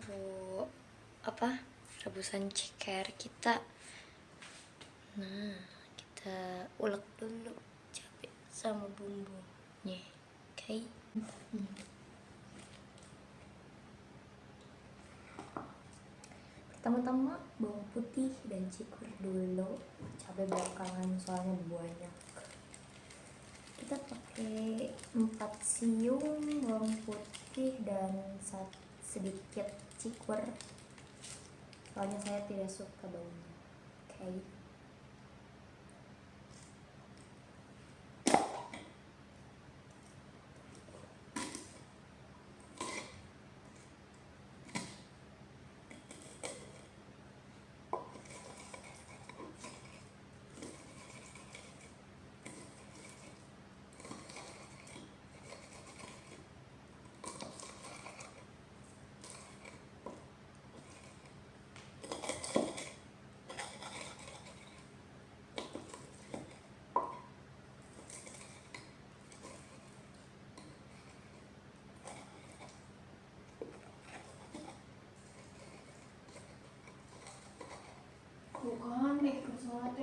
bumbu rebusan ceker kita. Nah, kita ulek dulu cabai sama bumbunya. Oke. Pertama-tama bawang putih dan cikur dulu, cabai belakangan soalnya banyak. Kita pakai 4 siung bawang putih dan sedikit cikur, soalnya saya tidak suka baunya. Oke. Bukan, kesolat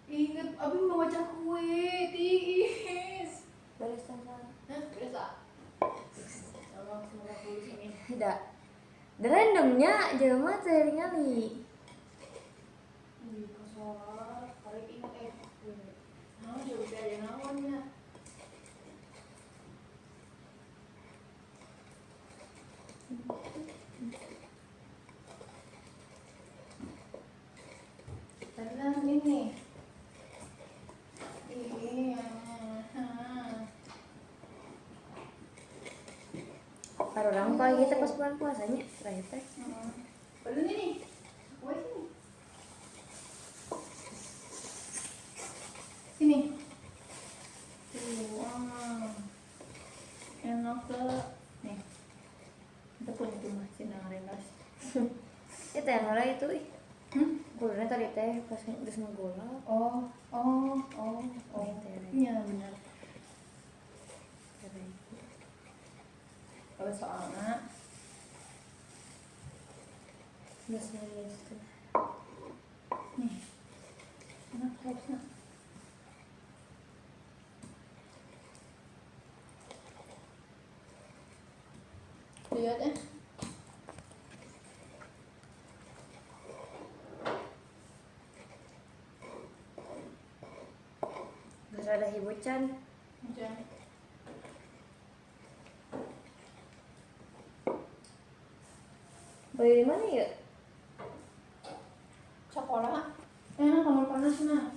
ingat, abi mau baca kue, tiis. Beres sama. Hah, biasa. Sama semoga tulis ini. Tidak. Randomnya jelema teh ningali. Di kesolat, tarik ingat nah, juga ada naonnya. Tenang ini. Iya. Kalau orang kalau kita pas bulan puasanya, terakhir teh. Belum ini. Kue sini. Sini. Enak tuh. Nih. Kita punya rumah Cina Rengas. Itu yang mulai itu gulanya tadi teh pas udah ngegolak. Oh. Iya benar. Kalau soalnya Biasanya itu. nih, enak harusnya. Lihat Gak ada hibucan. Jangan. Beli di mana ya? Sekolah. Enak kamar panas nah.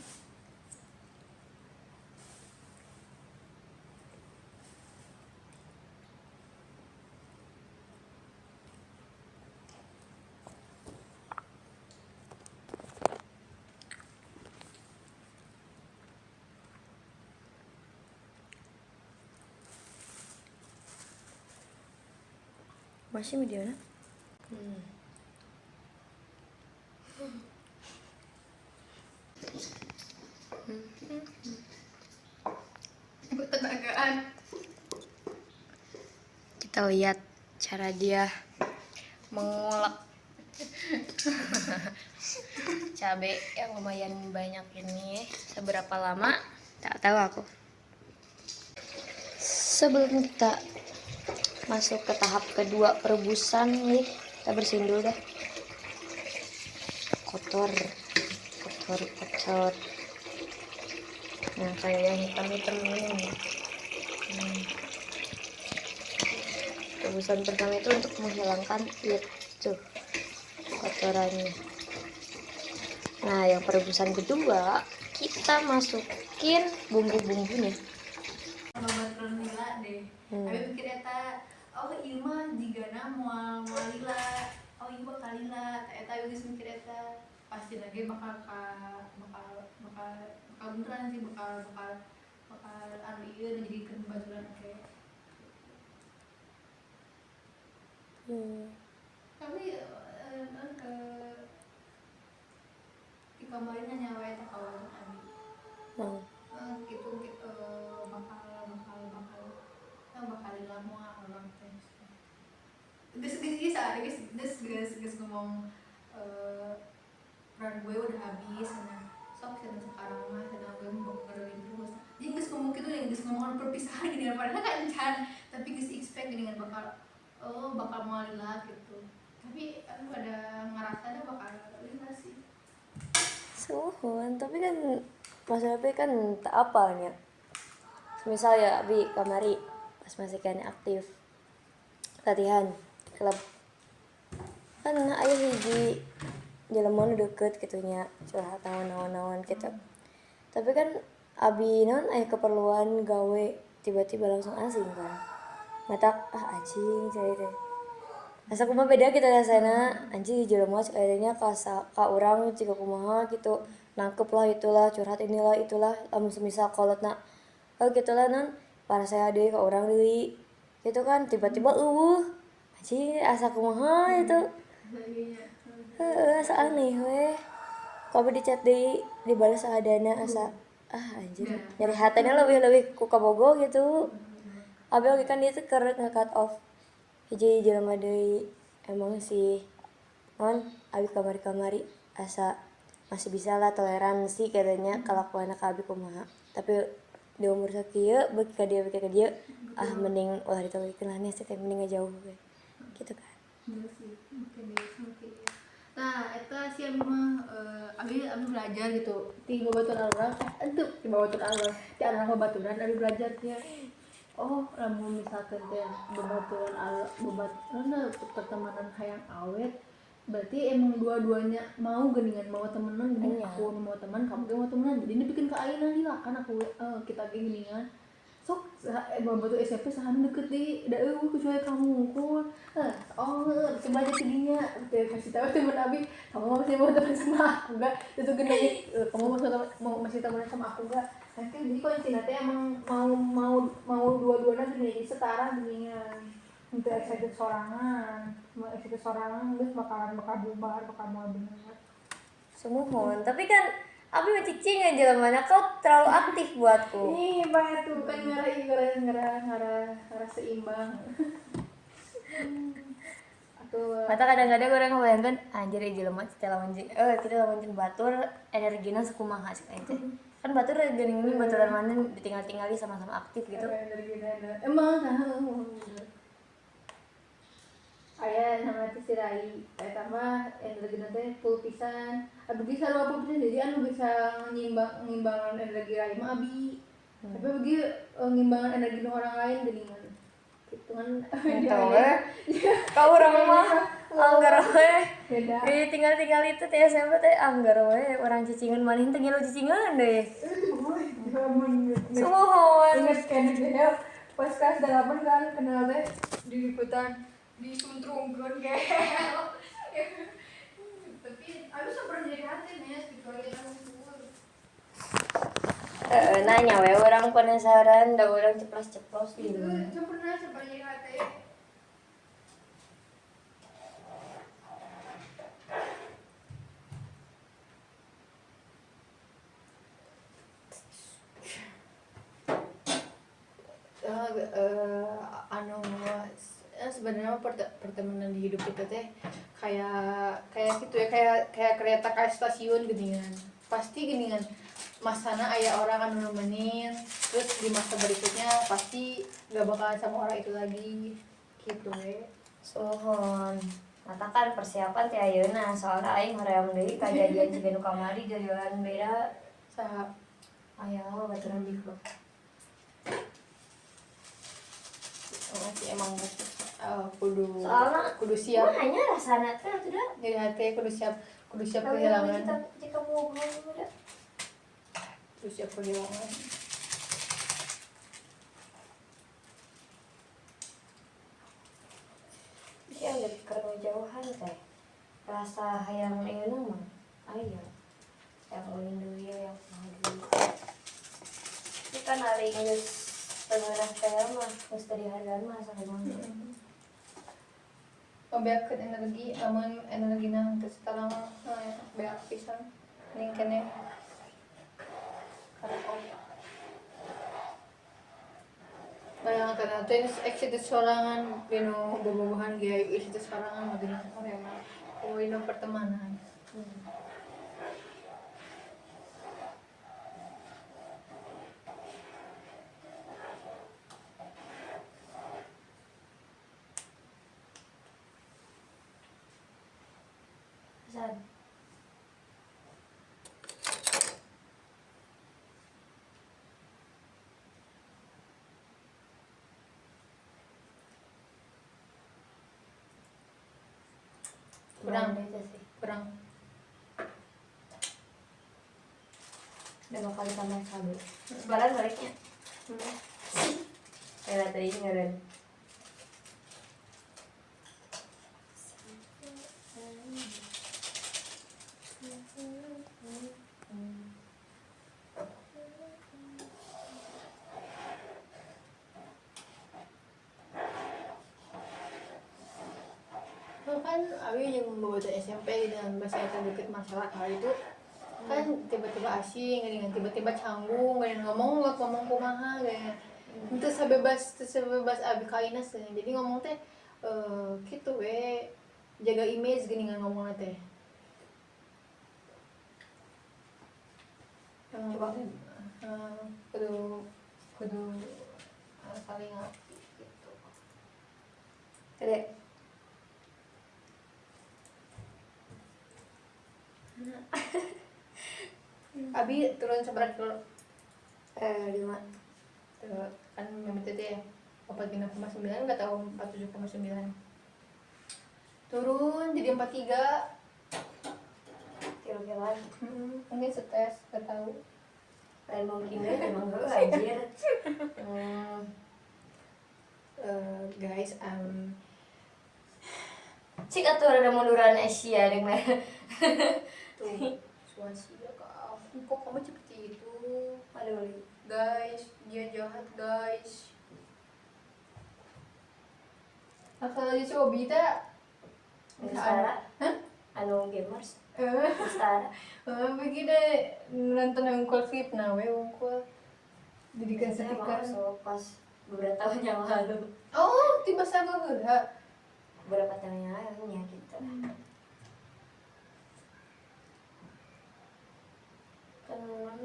Masih mediana? Ketenagaan. Kita lihat cara dia mengulek cabai yang lumayan banyak ini. Seberapa lama? Tak tahu aku. Sebelum kita masuk ke tahap kedua perebusan nih, kita bersihin dulu dah. Kotor. Nah, kayak yang hitam-hitam ini. Perebusan pertama itu untuk menghilangkan itu kotorannya. Nah, yang perebusan kedua kita masukin bumbu-bumbunya. Sama Nila deh. Tapi pikir eta, oh ieu mah jigana moal lila. Oh ieu bakal lila. Eta geus mikir eta pasti lagi bakal beneran sih bakal anu ieu dijadikeun baturan kayak. Tapi di kemarin hanya wae tak kawan abi. Gitu bakal lila moal orang teh. Geus guys ngomong peran gue udah habis karena sok sekarang mah karena gue mau ngeroin terus jadi guys ngomong gitu nih guys ngomong perpisahan gini padahal kan encan tapi guys expect gini kan bakal mau lila gitu tapi ada ngerasanya bakal lila sih suhun tapi kan maksudnya kan tak apalnya misal ya abi kamari pas masih kan aktif latihan klub kan ayo hiji jelema nu deket gitunya curhat naon-naon gitu tapi kan abi non aya keperluan gawe tiba-tiba langsung asing kan matak anjing saya teh asa kumaha beda kita rasana anjing jelema kayaknya ka urang jika kumaha gitu nangkep lah itulah curhat inilah itulah lamun semisal kolotna gitulah non para saya deui ka urang deui gitu kan tiba-tiba anjing asa kumaha itu asa aneh we kalau di chat dibalas seadana asa anjir nyari hatenya lebih ku kabogo gitu abi oge kan dia tuh keur nge-cut off hiji jelema deui emang sih non abi kamari asa masih bisa lah toleransi katanya kalakuan abi kumaha tapi di umur sakieu beuki ka dia mending ulah ditolikeun lah nih teh mending ngajauh we gitu kan nah eta sih abi mah abi belajar gitu di babaturan urang itu di babaturan urang di anak babaturan abi belajar dia lamun misalkan teh babaturan pertemanan hayang awet berarti emang dua-duanya mau geningan mau temenan gini aku mau teman kamu mau temenan jadi ini bikin ke ayeuna lah kan aku kita geningan sok batu SMP sahan deket di kecuali kamu kun coba aja tidinya kasih tahu temen abi kamu masih mau teman sama aku enggak itu gini kamu masih teman sama aku enggak nanti jadi kalau Cina teh emang mau dua-duanya gini setara geningan untuk excited sorangan terus bakal bubar bakal mau bener semuhun tapi kan abi mah cicing aja lemana kau terlalu aktif buatku ih batu kan ngarah seimbang mata kadang-kadang orang ngebayangkan anjir jelema kita lamun batur energina sakumaha sih teh kan batur geuning baturan mana ditinggal-tingali sama-sama aktif gitu emang aya nama si Rai eta mah energi teh full pisan adu bisa 20% jadi anu bisa ngimbangan energi Rai mah abi tapi bagi ngimbangan energi orang lain geuningan gitu kan kau orang mah anggar we tinggal itu teh SMP teh anggar we orang cicingan maneh teh ngilu cicingan deh sumohon inget kan pas kelas 8 kan kenal teh di liputan disuntrungkeun kayak tapi aku pernah jadi hati nih gitu aja nanya we orang penasaran da orang ceplos itu pernah jadi hati sebenarnya pertemanan di hidup kita teh kayak gitu ya kayak kereta kayak stasiun geningan pasti geningan masana aya orang anu nemenin terus di masa berikutnya pasti gak bakalan sama orang itu lagi gitu we suhun matakan persiapan teh ayeuna soalnya aing hoream deui kajadian jiga nu kamari jalan beda saha aya baturan di klub masih emang kudu siap hanya rasana teh udah jadi hati kudu siap kehilangan jika mau udah kudu siap kehilangan ya lebih karena jauhan teh rasa hayang euna mah aya yang melindungi yang bahagia ini kan hari geus tengah teh mah geus teu dihargaan mah sakumaha beakeun energi amun energina teu setara mah beak pisan ning keneh kayak karena tuh ini itu sorangan dino bobogohan gaya itu sorangan magina orang mah oh ini pertemanan. Pesan. Kurang. Gimana itu sih? Kurang. Udah bakal tambah cabai. Sebaran baliknya. Kayak tadi ngeren. Kan abi yang membawa SMP dengan bahasa yang dikit masalah hal itu kan tiba-tiba asing dengan tiba-tiba canggung dengan ngomong nggak ngomong kumaha kayak itu sebebas abi kainas jadi ngomong teh gitu we jaga image gini nggak ngomong teh Coba. kudu kudu saling ngerti gitu. Gede. Abi turun seberat kilo 5. terus kan memang itu ya 46,9 nggak tahu 47,9 turun jadi 43 Kilo-kiloan. mungkin setes nggak tahu Lain mungkin deh, emang gue anjir. guys Cik atuh ada munduran Asia dengan tuh Swansea kak kok kamu seperti itu aduh. guys dia jahat guys nah kalau di Obi tak Mustara. Anu gamers. Mustara. begini nonton ungkul fitnah we ungkul jadikan Saya stiker masuk pas beberapa tahun yang lalu. oh tiba sama heula Beberapa tahun yang lalu ya gitu. Kan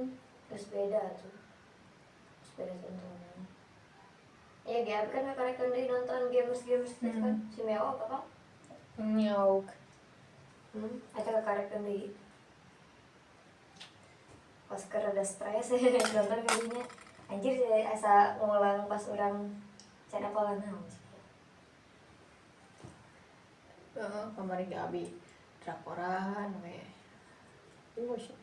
terus beda tuh. Terus beda tontonan. Ya Gab kan karek dari nonton gamers gitu kan. Si Meo apa kan? nyauk Atau karek dari pas rada stres nonton kayaknya anjir sih asa ngulang pas orang cina pola naon kemarin gak abi drakoran we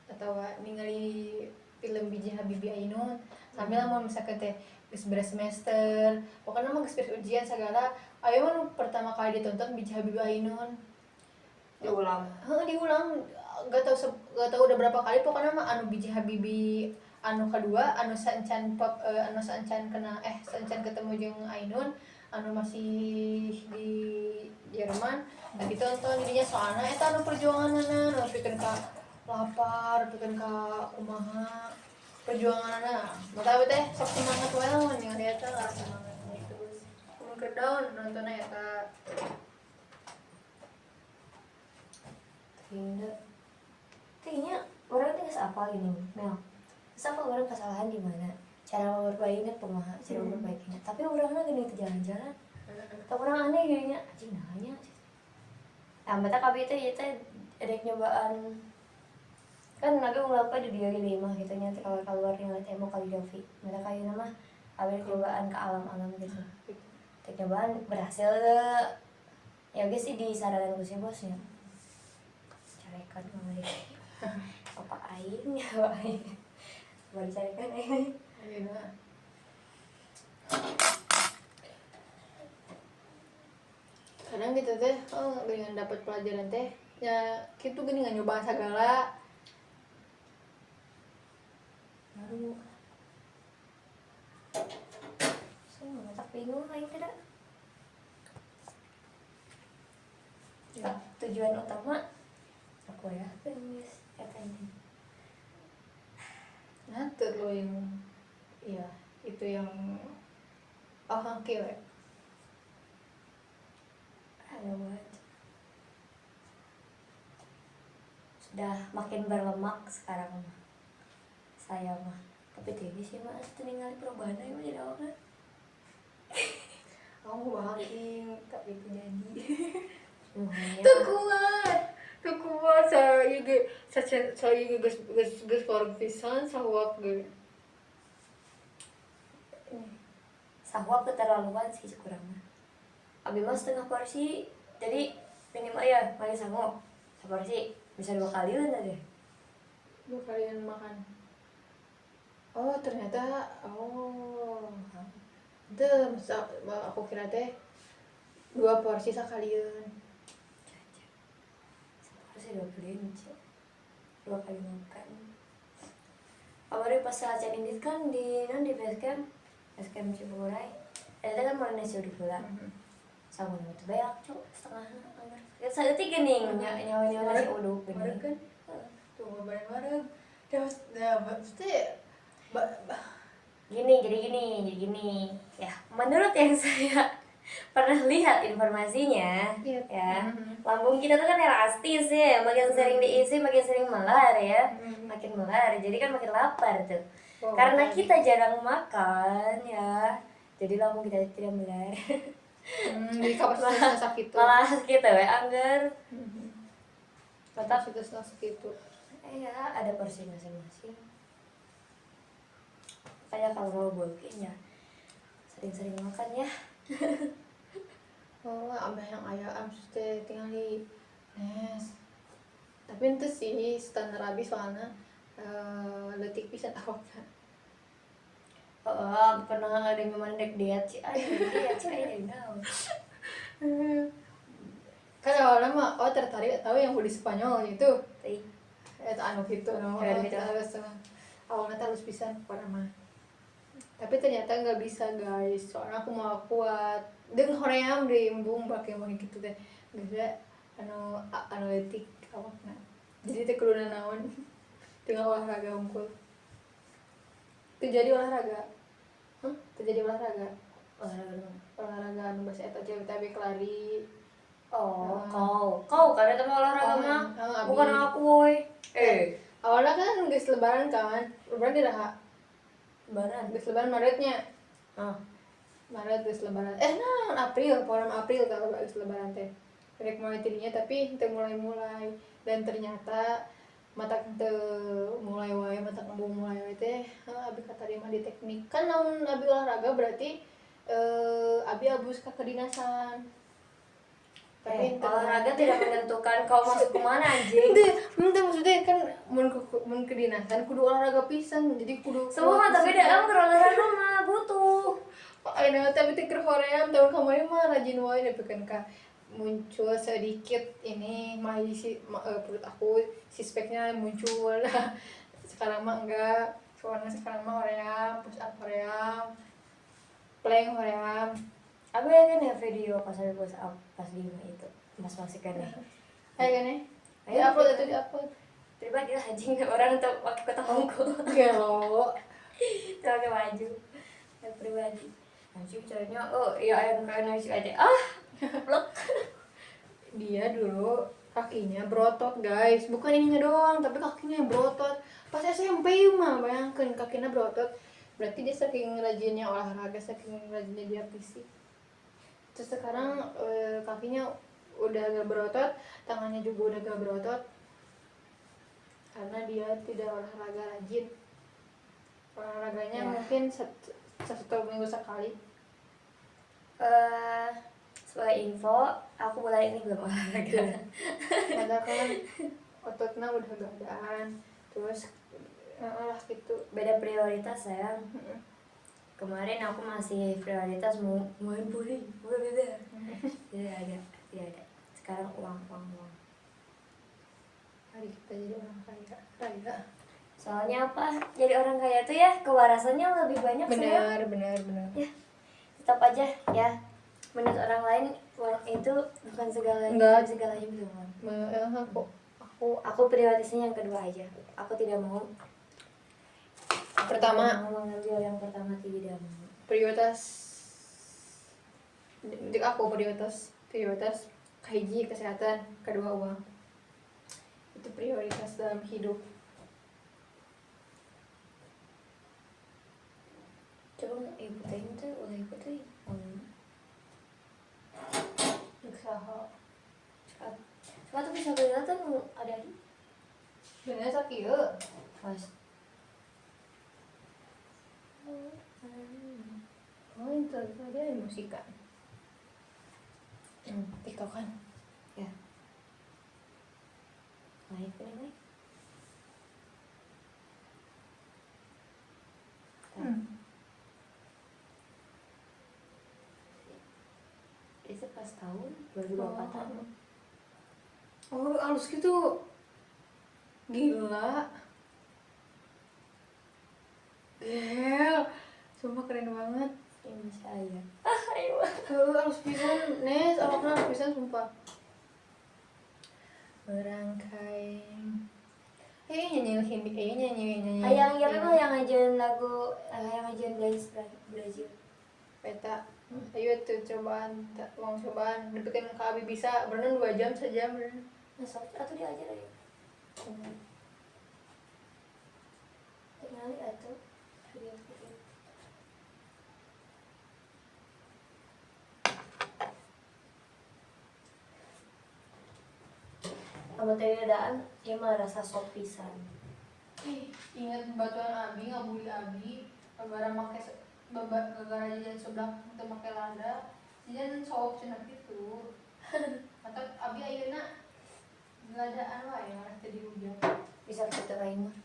atau ningali film Biji Habibie Ainun sambil mau misalkan teh geus beres semester pokoknya mah geus beres ujian segala ayo mah nu pertama kali ditonton Biji Habibie Ainun diulang. Diulang gak tau udah berapa kali pokoknya mah anu Biji Habibie anu kedua anu sancan pop anu sancan ketemu jeung Ainun anu masih di Jerman nah ditonton jadinya soalnya eta anu perjuanganana anu pikeun ka lapar pikeun ka kumaha perjuanganana mata teh sok semangat wae lamun yang eta lah semangat terus mun keur daun nontonna eta Kayaknya orang tuh nggak apa gini Mel terus apa orang kesalahan di mana cara memperbaikinya kumaha cara memperbaikinya tapi orangnya gini itu jalan-jalan tak orang aneh gini anjing nanya nah mata kabi itu ada nyobaan kan naga ngulapa di dia gini mah gitu nya kalau keluar yang lihat emo kali Dovi mata kayu nama ada nyobaan ke alam-alam gitu nyobaan berhasil ya guys sih disarankan ku si bosnya carekan kemarin apa aing ya aing baru carekan aing ayeuna kadang gitu teh dengan dapat pelajaran teh ya gitu gini nggak nyoba segala baru saya nggak tak bingung aing tidak ya. tujuan utama aku ya guys katanya Nah, lo yang iya itu yang Oh oke we. Ayo buat. Sudah makin berlemak sekarang mah. Saya mah. Tapi TV sih mah tinggal perubahan aja mah jadi apa? Aku bahagia tapi itu jadi. Semuanya. Tuh kuat saya gus parang pisan sawak ge. Sahwa keterlaluan sih kurang mah. Abi mah setengah porsi. Jadi minimal ya paling sango. Seporsi bisa 2 kali lah aja. Lu kalian makan. Oh ternyata itu aku kira teh 2 porsi sekalian. Seporsi 2 kali aja. 2 kali makan. Awalnya pas acara ini kan di base camp Ciburai. Itu kan mau nasi udah pulang. Sama itu banyak cok setengah anggar. Ya saya tiga nih nyawa nasi uduk Mareg kan? Tuh ngobrolin mareg. Terus pasti jadi gini ya menurut yang saya pernah lihat informasinya Iya. ya lambung kita tuh kan elastis ya makin sering diisi makin sering melar ya makin melar jadi kan makin lapar tuh karena kita jarang makan ya jadi lambung kita tidak melar di kapasitasnya sakit tuh. malah kita ya anggar tetap Kapasitasnya segitu. ya ada porsi masing-masing kayak kalau mau bulking ya sering-sering makan ya. Oh, abah yang ayam teh tinggal di nes. Tapi itu sih standar abis soalnya letik pisan awaknya. Pernah ada yang memandek diet sih tahu. Kan awalnya mah tertarik tahu yang budi Spanyol itu. Tapi Itu anu gitu no. Ya, gitu. Awalnya harus pisan pada mah. Tapi ternyata nggak bisa guys. Soalnya aku mau kuat. Dengan hoream di embung pakai mau gitu teh. Gak anu letik awaknya. Jadi teh kudu naon. Dengan olahraga unggul. Itu jadi olahraga. Itu jadi olahraga. Olahraga anu bahasa eta teh tapi lari. kau kan itu mau olahraga mah bukan aku woy. Awalnya kan geus lebaran kan. Lebaran di raha. Lebaran. Geus lebaran Maretnya. Maret geus lebaran. April, bulan April kalau geus lebaran teh. Rek mulai tidinya tapi teu mulai-mulai dan ternyata mata teu mulai wae mata embung mulai wae teh abi katarima di teknik. Kan lamun abi olahraga berarti abi abus ka kedinasan. Tapi olahraga tidak menentukan kau masuk kemana anjing. Itu maksudnya kan mun kedinasan kudu olahraga pisan jadi kudu Semua tapi beda kan olahraga mah butuh. Ayeuna tapi teh keur hoream tahun kemarin mah rajin wae nepikeun ka muncul sedikit ini mah perut aku sispeknya muncul. Sekarang mah enggak. Soalnya sekarang mah hoream, push up hoream, plank hoream. Aku ya kan ya video pas aku push up pas di rumah itu mas masih kan nih. Ayo kan di upload itu di upload. Pribadi lah anjing orang untuk pakai ketongku. Gelo. Pakai baju. Yang pribadi. Anjing caranya ya ayam kayak nasi aja. Blok. Dia dulu kakinya berotot guys, bukan ininya doang tapi kakinya yang berotot. Pas SMP mah bayangkan kakinya berotot. Berarti dia saking rajinnya olahraga, saking rajinnya dia fisik. Terus sekarang kakinya udah gak berotot, tangannya juga udah gak berotot karena dia tidak olahraga rajin. Olahraganya mungkin satu minggu sekali. Sebagai info, aku mulai ini belum olahraga. Ada kan ototnya udah gak adaan, terus lah gitu. Beda prioritas sayang. Kemarin aku masih prioritas mau main bowling, udah beda. Tidak ada. Sekarang uang. Mari kita jadi orang kaya. Soalnya apa? Jadi orang kaya tuh ya kewarasannya lebih banyak. Benar. Ya, tetap aja ya. Menurut orang lain uang itu bukan segalanya. Enggak. Segalanya belum. Aku prioritasnya yang kedua aja. Aku tidak mau. Pertama. Mau mengambil yang pertama tidak mau. Prioritas Jika aku prioritas kahiji kesehatan, kedua uang. Itu prioritas dalam hidup. Coba ibu teh itu ulah ibu teh Usaha. sepatu bisa beli tuh ada di Bener sakit ya. pas. Oh itu ada musikan. TikTok kan. Ya. Naik naik. Itu pas tahun 2024 tahun. Oh halus gitu. Gila. Gel. Sumpah keren banget. Ini masih ayah. Ayo. Halus pisan, Nes, awakna halus pisan sumpah. Merangkai. Nyanyi. Ayang ya memang yang ngajarin lagu yang ngajarin dance Brazil. Peta. Ayo tuh cobaan, mau cobaan. Dibikin ke Abi bisa berenang 2 jam sejam berenang. Masuk atau diajar aja. Tinggali atau video. Kamu tadi adaan, dia mah rasa sop pisan. Ingat batuan Abi, ngabuli Abi, gara-gara jajan sebelah untuk make lada, jajan sop cenah gitu. Atau Abi ayeuna ladaan wae malah teu dihujat. Bisa kita lain mah.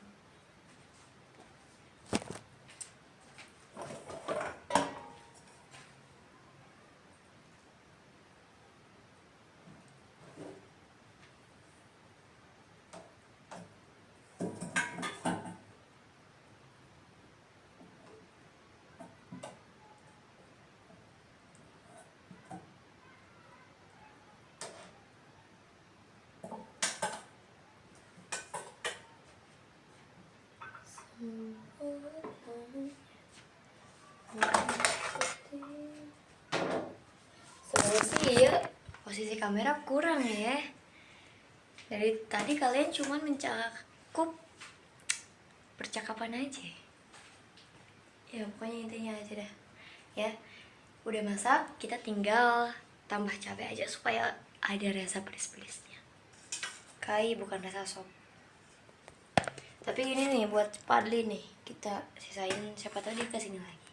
Sebenarnya sih ya posisi kamera kurang ya. Dari tadi kalian cuman mencakup percakapan aja. Ya pokoknya intinya aja dah. Ya, udah masak, kita tinggal tambah cabai aja supaya ada rasa pedes-pedesnya. Kai bukan rasa sop. Tapi ini nih buat Padli nih, kita sisain, siapa tahu dia kesini lagi.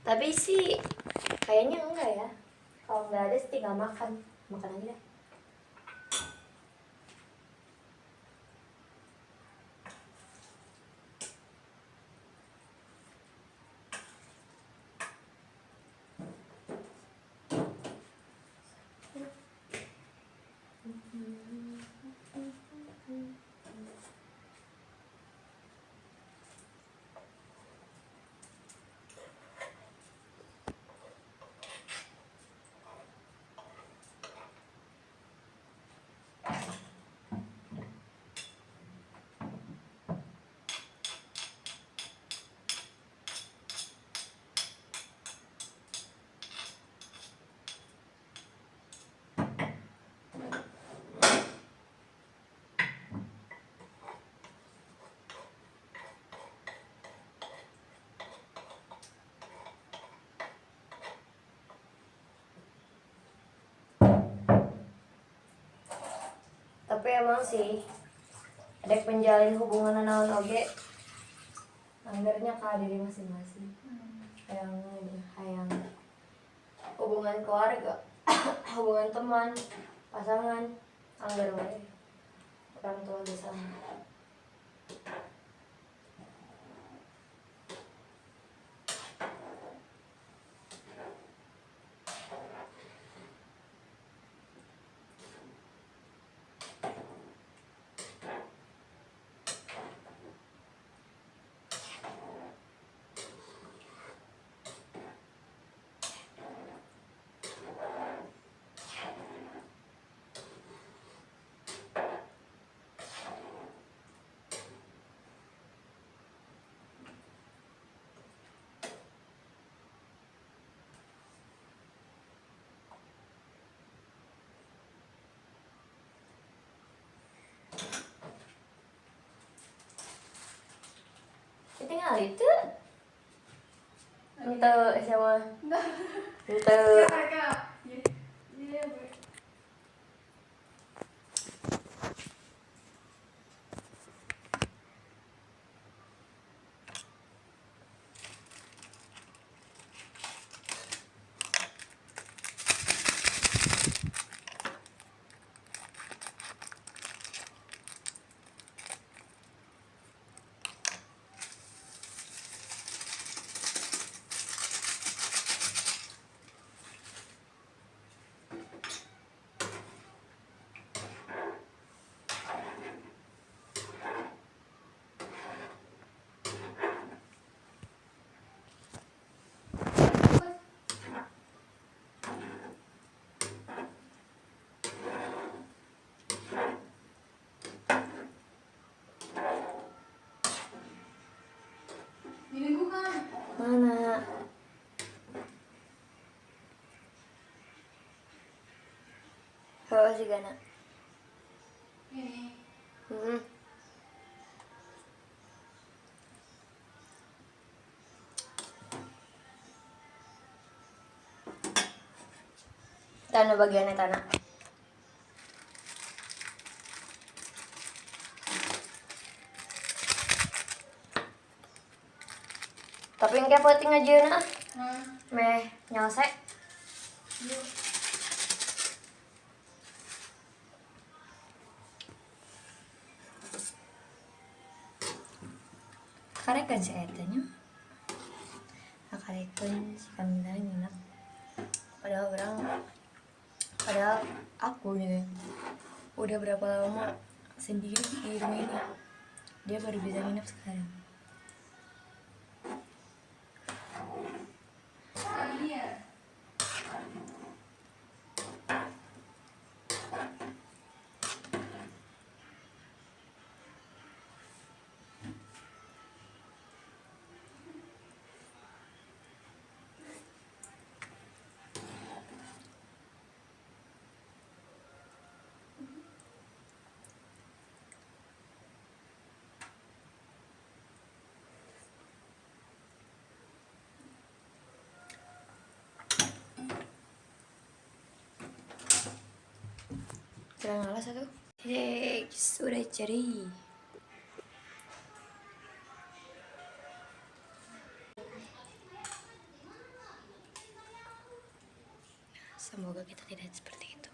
Tapi sih kayaknya enggak ya. Kalau nggak ada sih tinggal makan aja dah. Tapi emang sih ada penjalin hubungan naon oge anggarnya ka diri masing-masing. Hayang hubungan keluarga, hubungan teman, pasangan, anggar wae. Orang tua bisa. tinggal itu. Untuk SMA. Enggak. Untuk Kakak. Iya, Bu. Ini bukan. mana? Bawa sih Gana. Ini. Hmm. Tanah bagiannya tanah. Tapi yang kayak penting aja na. Meh nyelesai. Yuk. Karekan si etanya. Karekan si Kamila nyenak. Padahal aku gitu. Udah berapa lama sendiri di rumah ini. Dia baru bisa nginep sekarang. Iya. Kurang alas satu. Hei, sudah ceri. Semoga kita tidak seperti itu.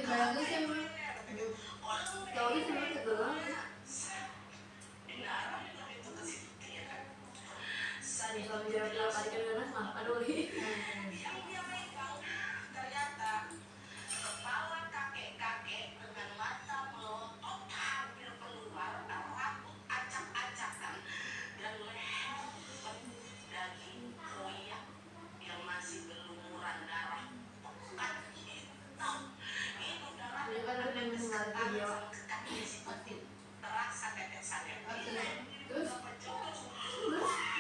Bayangin sih emang teori sebenarnya tegelang Misalnya jawab-jawab adik dengan mah aduh. Ini kan ada yang mendengar video terus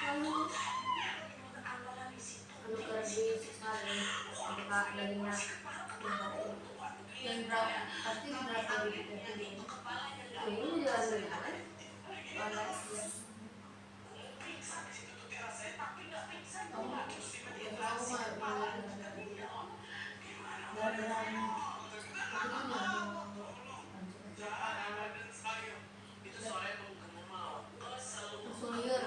anu keur di siksa apakah dagingnya yang berapa pasti berapa gitu ini jalan dulu kan online ya kamu mah beneran aku tuh langsung liur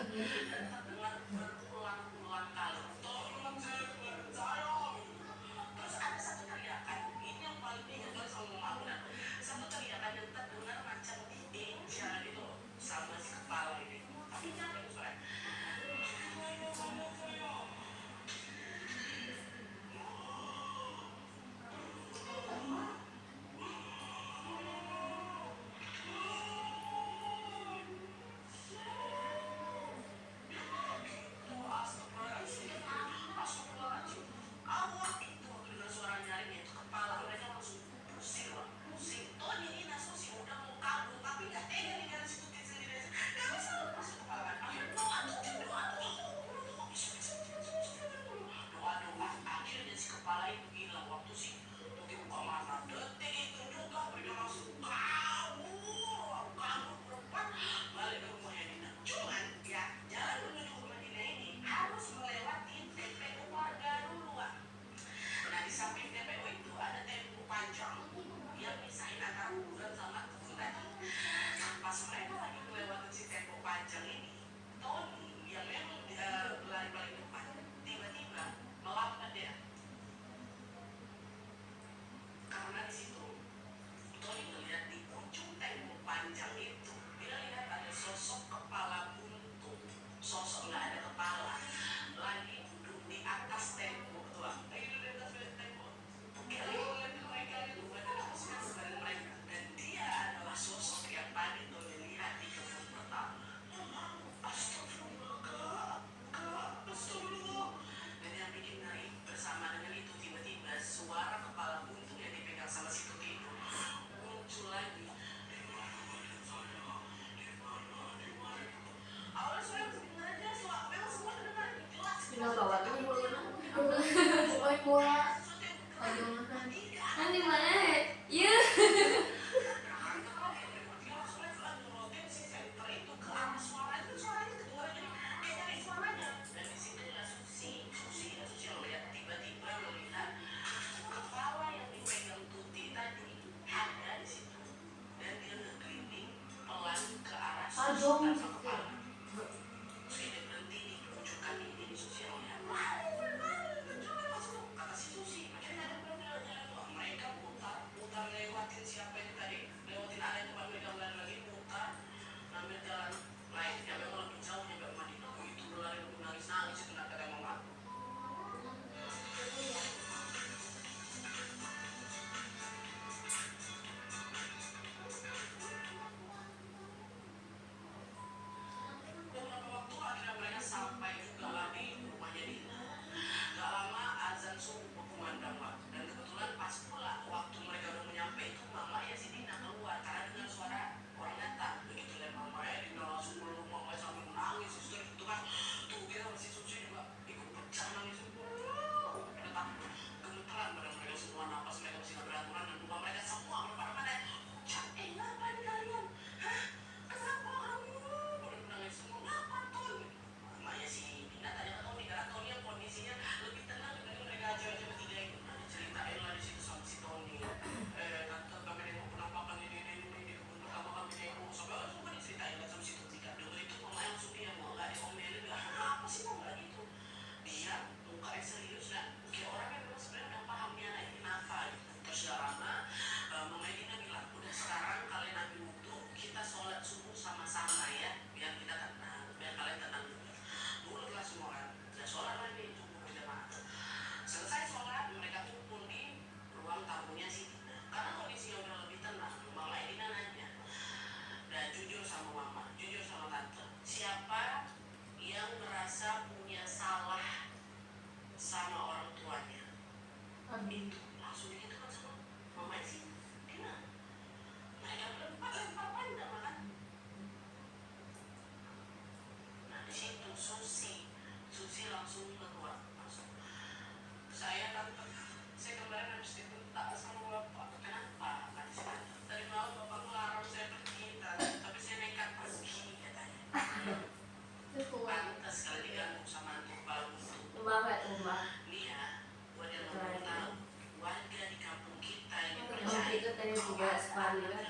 juga sekali kan.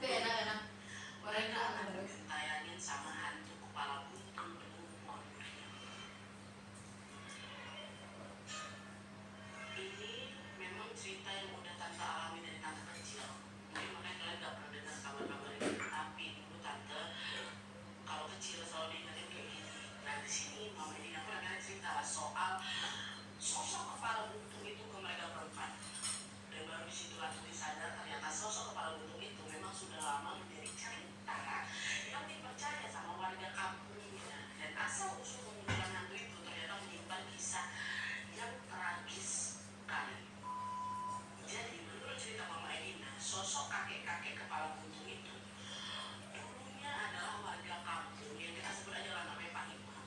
Itu enak-enak. Mereka akan ditayangin sama hantu kepala buntung berumur. Ini memang cerita yang udah tante alami dari tante kecil. Mungkin makanya kalian gak pernah dengar kabar-kabar ini. Tapi dulu tante kalau kecil selalu diingetin kayak gini. Nah di sini mama ini aku akan cerita soal sosok kepala buntung itu ke mereka berempat. Dan baru disitulah Tuti sadar ternyata sosok kepala buntung itu memang sudah lama menjadi cerita yang dipercaya sama warga kampungnya. Dan asal usul kemunculan hantu itu ternyata menyimpan kisah yang tragis sekali. Jadi menurut cerita Mama Edina, sosok kakek-kakek kepala buntung itu dulunya adalah warga kampung yang kita sebut aja lah namanya Pak Imam.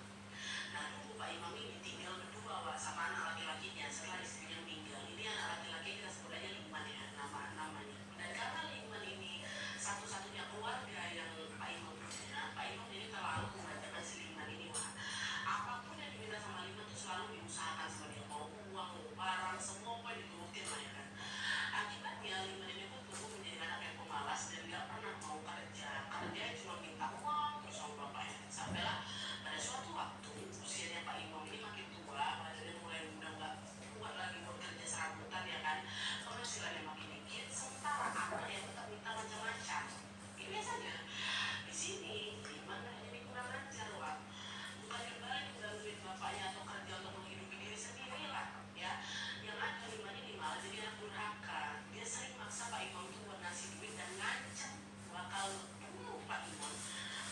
Nah dulu Pak Imam ini tinggal berdua Wak, sama anak laki-lakinya setelah istrinya meninggal. Ini anak laki-laki kita sebut aja Lingman ya namanya. Dan karena Lingman ini satu-satunya keluarga yang Pak Imam punya, Pak Imam ini terlalu mengatakan si Lingman ini Wak. Apapun yang diminta sama Lingman itu selalu diusahakan sama dia, mau uang, mau barang, semua apa diturutin lah ya kan. Akibatnya Lingman ini pun tumbuh menjadi anak yang pemalas dan gak pernah mau kerja. Karena dia cuma minta uang terus sama bapaknya. Sampailah pada suatu waktu usianya Pak Imam ini makin tua, badannya mulai udah gak kuat lagi bekerja serabutan ya kan. Penghasilannya makin dikit, sementara anaknya tetap minta macam-macam. Ini biasanya di sini Lingman hanya kurang ajar Wak. Bukannya balik bantuin bapaknya atau kerja untuk menghidupi diri sendiri lah ya. Yang ada Lingman ini malah jadi anak durhaka. Dia sering maksa Pak Imam tuh buat ngasih duit dan ngancam bakal bunuh Pak Imam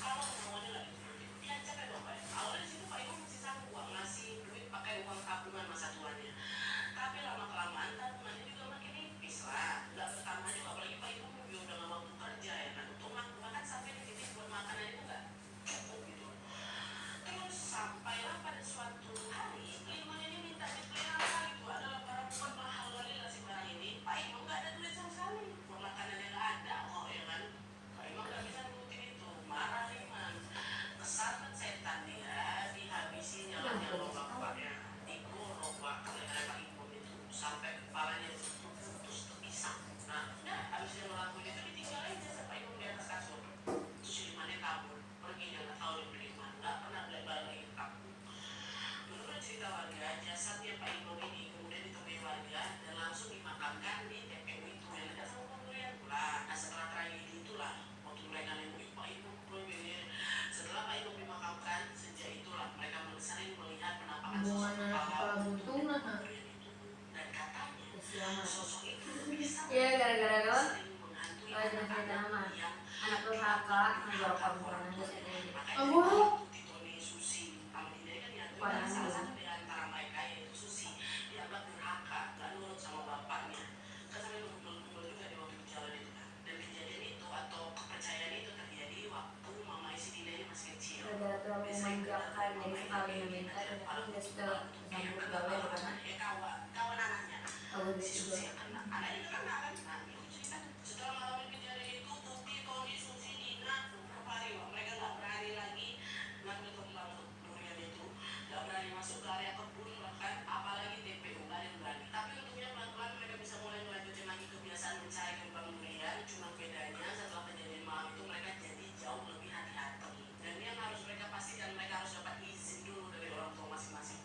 kalau kemauannya nggak diturutin. Diancam ya bapaknya. Awalnya di situ Pak Imam masih sanggup ngasih duit pakai uang tabungan masa tuanya. Tapi lama kelamaan tabungannya juga makin nipis lah. Nggak bertambah juga apalagi Pak Imam juga udah nggak mampu kerja ya kan. Untuk makan sampai di titik buat makanan itu nggak cukup gitu. Terus sampailah pada suatu hari Lingman ini minta dipelihara gitu. Adalah barang buat mahal kali lah si barang ini. Pak Imam nggak ada duit sama sekali. Buat makanannya nggak ada kok ya kan. Pak Imam nggak bisa nurutin itu. Marah Lingman. Kesambet setan dia dihabisi nyawa bapaknya. Digorok oleh Pak Imam itu sampai kepalanya putus terpisah. Nah udah habis dia ngelakuin itu ditinggal aja sama Pak Imam di atas kasur. Terus Lingmannya kabur. Pergi dia nggak tahu dia pergi kemana. Nggak pernah balik lagi ke kampung. Menurut cerita warga, jasadnya Pak Imam ini kemudian ditemui warga dan langsung dimakamkan di TPU itu yang dekat sama pemberian pula. Nah setelah tragedi itulah waktu mereka nembus Pak Imam begini. Setelah Pak Imam dimakamkan, sejak itulah mereka sering melihat penampakan sosok kepala buntung pemberian itu. Dan katanya sosok itu bisa Ya gara-gara kawan sering menghantui banyak anak-anak nama yang anak durhaka menjual kabupaten aja sendiri. Allah. Titoni Susi Amelia kan yang Wah, salah satu di antara mereka yaitu Susi dianggap durhaka, gak nurut sama bapaknya. Kan sampai ngumpul-ngumpul juga di waktu jalan itu kan. Dan kejadian itu atau kepercayaan itu terjadi waktu Mama Isi Dina ini masih kecil. Gara-gara terlalu memanjakan jadi sekali meminta dan aku udah sudah sambut gawe karena Ya kawan anaknya. aku udah Si juga Susi yang kena, anaknya juga kena kan. Nah, itu cerita. Setelah mengalami kejadian itu, Tuti, Tony, Susi, Dina, berpari, Wak. Mereka gak berani lagi ngambil kembang durian itu, gak berani masuk ke area kebun bahkan apalagi TPU, gak ada yang berani. Tapi untungnya pelan-pelan mereka bisa mulai melanjutkan lagi kebiasaan mencari kembang durian. Cuma bedanya setelah kejadian malam itu mereka jadi jauh lebih hati-hati. Dan yang harus mereka pastikan mereka harus dapat izin dulu dari orang tua masing-masing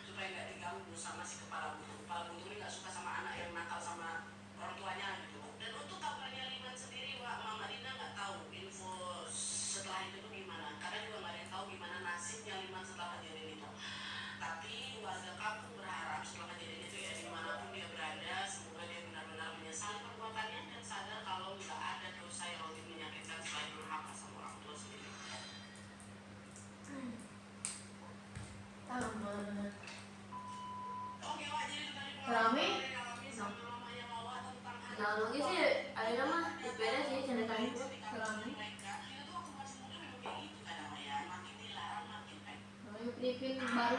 supaya nggak diganggu sama si kepala buntung. Kepala buntung ini nggak suka sama anak yang nakal sama orang tuanya gitu. Dan untuk kabarnya Lingman sendiri, Wak, Mama Dina nggak tahu info setelah itu tuh gimana. Karena juga nggak ada yang tahu gimana nasibnya Lingman setelah kejadian itu. Tapi warga kampung berharap setelah kejadian itu ya dimanapun dia berada, semoga dia benar-benar menyesali perbuatannya dan sadar kalau nggak ada dosa yang lebih menyakitkan selain durhaka sama orang tua sendiri. Taman. Oke, Wak, jadi itu tadi Rame. sama mamanya Wawa tentang nah lagi sih ada nama sepeda sih cerita itu Rame. mereka. Kita tuh waktu masih muda memang kayak gitu kan namanya, makin dilarang makin baik. Namanya Pipin baru